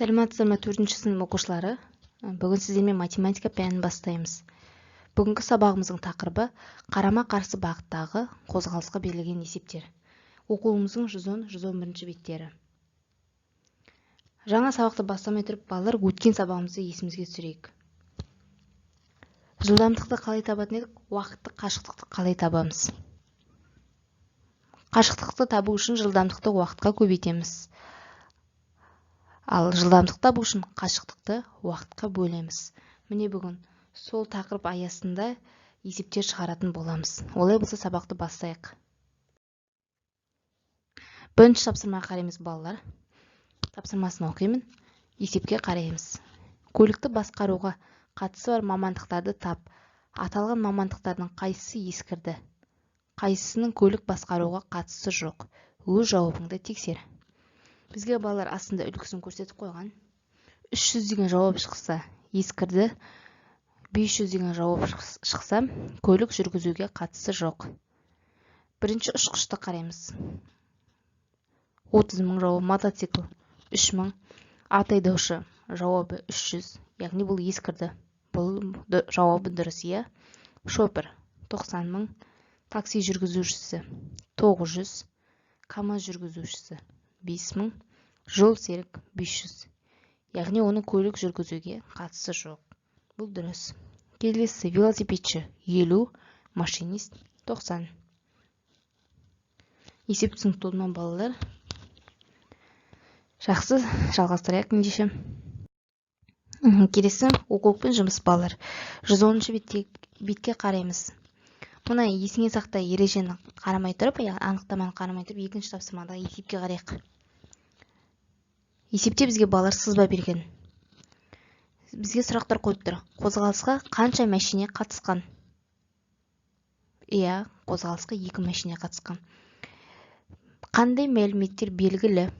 Сәлеметсіздер ме 4-ші сынып оқушылары? Бүгін сіздермен математика пәнін бастаймыз. Бүгінгі сабағымыздың тақырыбы қарама-қарсы бағыттағы қозғалысқа берілген есептер. Оқулығымыздың 110-111 беттері. Жаңа сабақты бастамай тұрып, балалар өткен сабағымызды есімізге түсірейік. Жылдамдықты қалай табатын едік? Уақытты, қашықтықты қалай табамыз? Қашықтықты табу үшін жылдамдықты уақытқа көбейтеміз. Ал жылдамдықты табу үшін қашықтықты уақытқа бөлеміз. Міне бүгін сол тақырып аясында есептер шығаратын боламыз. Олай болса сабақты бастайық. Бірінші тапсырмаға қараймыз балалар. Тапсырмасын оқимын. Есепке қараймыз. Көлікті басқаруға қатысы бар мамандықтарды тап. Аталған мамандықтардың қайсысы ескірді? Қайсысының көлік басқаруға қатысы жоқ? Өз жауабыңды тексер. Бізге балалар астында үлгісін көрсетіп қойған. 300 деген жауап шықса, ескірді. 500 деген жауап шықса, көлік жүргізуге қатысы жоқ. Бірінші ұшқышты қараймыз. 30 мың жауап, мотоцикл 3 мың, ат айдаушы жауабы 300, яғни бұл ескірді. Бұл жауабы дұрыс, иә. Шопыр 90 мың, такси жүргізушісі 900, КамАЗ жүргізушісі 5 мың, жол серік 500. Яғни оның көлік жүргізуге қатысы жоқ. Бұл дұрыс. Келесі велосипедші 50, машинист 90. Есеп түсінікті ме балалар? Жақсы, жалғастырайық ендеше. Келесі оқулықпен жұмыс балалар. 110 бетке қараймыз. Мұны есіңе сақта, ережені қарамай тұрып, анықтаманы қарамай тұрып, екінші тапсырмадағы есепке қарайық. Есепте бізге балалар сызба берген. Бізге сұрақтар қойып тұр. Қозғалысқа қанша мәшине қатысқан? Иә, қозғалысқа 2 мәшине қатысқан. Қандай мәліметтер белгілі?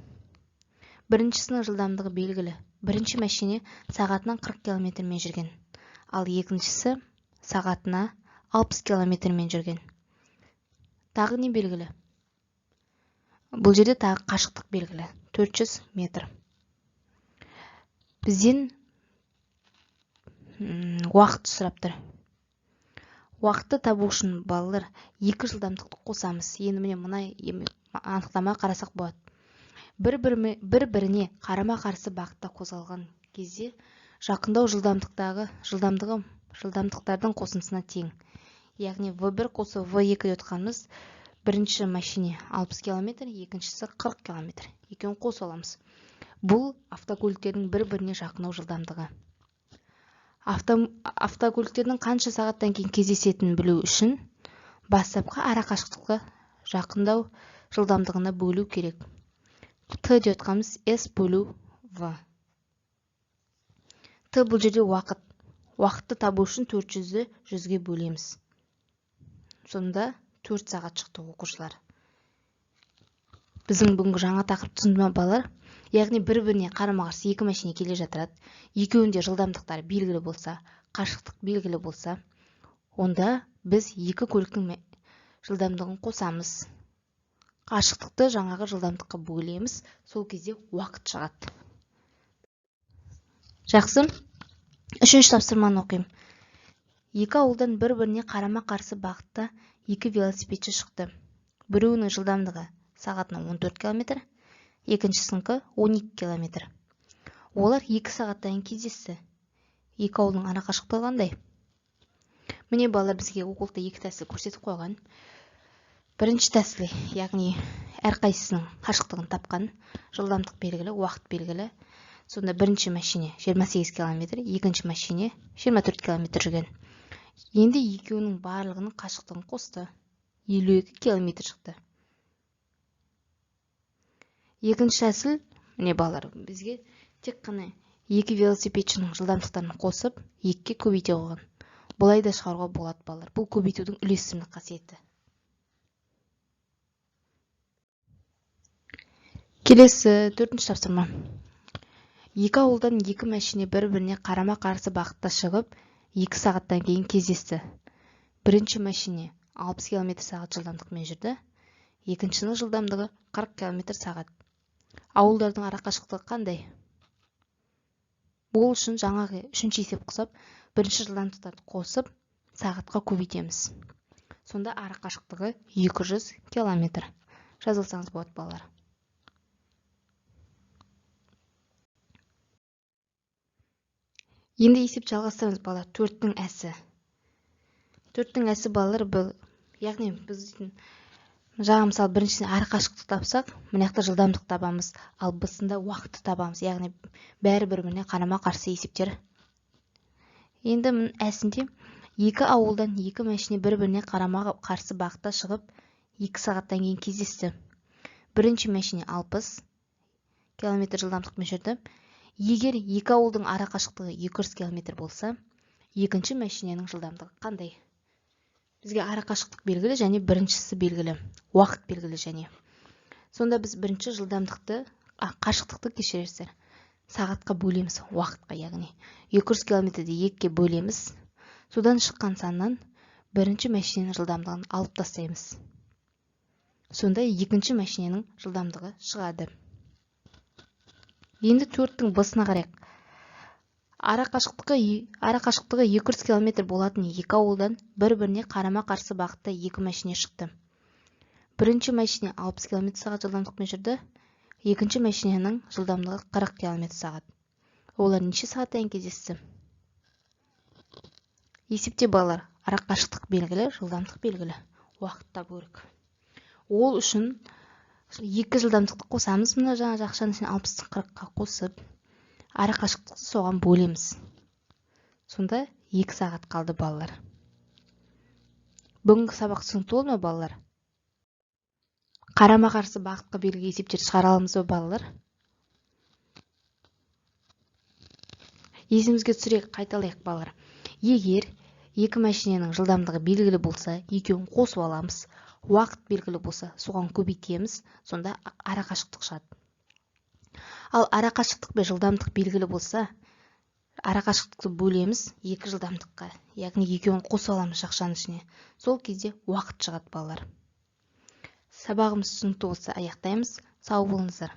Біріншісінің жылдамдығы белгілі. Бірінші мәшине сағатынан 40 км-мен жүрген. Ал екіншісі сағатына 60 км-мен жүрген. Тағы не белгілі? Бұл жерде тағы қашықтық белгілі. 400 метр. Бізден уақыт сұрап тұр. Уақытты табу үшін балалар екі жылдамдықты қосамыз. Енді міне мына анықтама қарасақ болады. Бір-біріне қарама-қарсы бағытта қозғалған кезде жақындау жылдамдықтардың қосындысына тең. Яғни V1 қосы V2 өтқанымыз, бірінші машине 60 км, екіншісі 40 км. Екеуін қос аламыз. Бұл автокөліктердің бір-біріне жақындау жылдамдығы. Автокөліктердің қанша сағаттан кейін кездесетінін білу үшін бастапқы ара қашықтықты жақындау жылдамдығына бөлу керек. Т деп отқанымыз S бөлу V. Т бұл жерде уақыт. Уақытты табу үшін 400-ді 100-ге бөлеміз. Сонда 4 сағат шықты оқушылар. Біздің бүгінгі жаңа тақырып түсінді ме балалар? Яғни бір-біріне қарама-қарсы екі мәшине келе жатырады. Екеуінде жылдамдықтары белгілі болса, қашықтық белгілі болса, онда біз екі көліктің жылдамдығын қосамыз. Қашықтықты жаңағы жылдамдыққа бөлеміз, сол кезде уақыт шығады. Жақсы. Үшінші тапсырманы оқимын. Екі ауылдан бір-біріне қарама-қарсы бағытта екі велосипедші шықты. Біреуінің жылдамдығы сағатына 14 км, екіншісінікі 12 км. Олар 2 сағаттан кездесті. Екі ауылдың ара қашықтығы қандай? Міне балалар бізге оқулықта екі тәсіл көрсетіп қойған. Бірінші тәсілі, яғни әрқайсысының қашықтығын тапқан, жылдамдық белгілі, уақыт белгілі. Сонда бірінші машине 28 км, екінші машине 24 км жүрген. Енді екеуінің барлығының қашықтығын қосты. 52 км шықты. Екінші тәсіл, міне балалар, бізге тек қана екі велосипедшінің жылдамдықтарын қосып, екіге көбейте қойған. Бұлай да шығаруға болады балалар. Бұл көбейтудің үйлесімдік қасиеті. Келесі 4-ші тапсырма. Екі ауылдан екі мәшине бір-біріне қарама-қарсы бағытта шығып, 2 сағаттан кейін кездесті. Бірінші мәшине 60 км сағат жылдамдықпен жүрді. Екіншінің жылдамдығы 40 км сағат. Ауылдардың ара қашықтығы қандай? Бұл үшін жаңағы үшінші есеп қосып, бірінші жылдамдықты қосып, сағатқа көбейтеміз. Сонда ара қашықтығы 200 километр. Жазылсаңыз болады, балалар. Енді есеп жалғастырамыз, балалар. 4-тің әсі. 4-тің әсі, балалар, яғни біз жаңа мысалы біріншісіне ара қашықтықты тапсақ, мына жақта жылдамдық табамыз, ал бысында уақытты табамыз. Яғни бәрі бір-біріне қарама-қарсы есептер. Енді әсінде екі ауылдан екі мәшине бір-біріне қарама-қарсы бағытта шығып, 2 сағаттан кейін кездесті. Бірінші мәшине 60 км жылдамдықпен жүрді. Егер екі ауылдың ара қашықтығы 200 км болса, екінші мәшиненің жылдамдығы қандай? Бізге ара қашықтық белгілі және біріншісі белгілі, уақыт белгілі және. Сонда біз бірінші жылдамдықты, қашықтықты кешірерсіздер, сағатқа бөлеміз, уақытқа, яғни 200 км-ді 2-ке бөлеміз. Содан шыққан саннан бірінші мәшиненің жылдамдығын алып тастаймыз. Сонда екінші мәшиненің жылдамдығы шығады. Енді 4-тің бысына қарайық. Ара қашықтығы 200 км болатын екі ауылдан бір-біріне қарама-қарсы бағытта екі мәшине шықты. Бірінші мәшине 60 км сағат жылдамдықпен жүрді. Екінші мәшиненің жылдамдығы 40 км сағат. Олар неше сағаттан кездесті? Есепте, балалар, ара қашықтық белгілі, жылдамдық белгілі, уақыт табу керек. Ол үшін екі жылдамдықты қосамыз, мына жаңа жақшаның 60-тың 40-қа қосып, ара қашықтықты соған бөлеміз. Сонда 2 сағат қалды, балалар. Бүгінгі сабақ түсінікті болды ма, балалар? Қарама-қарсы бағытқа белгі есептер шығара аламыз ба, балалар? Есімізге түсірейік, қайталайық, балалар. Егер екі мәшиненің жылдамдығы белгілі болса, екеуін қосып аламыз. Уақыт белгілі болса, соған көбейтеміз, сонда ара қашықтық шығады. Ал ара қашықтық пен жылдамдық белгілі болса, ара қашықтықты бөлеміз екі жылдамдыққа, яғни екеуін қосып аламыз жақшаның ішіне. Сол кезде уақыт шығады, балалар. Сабағымыз түсінікті болса аяқтаймыз. Сау болыңыздар.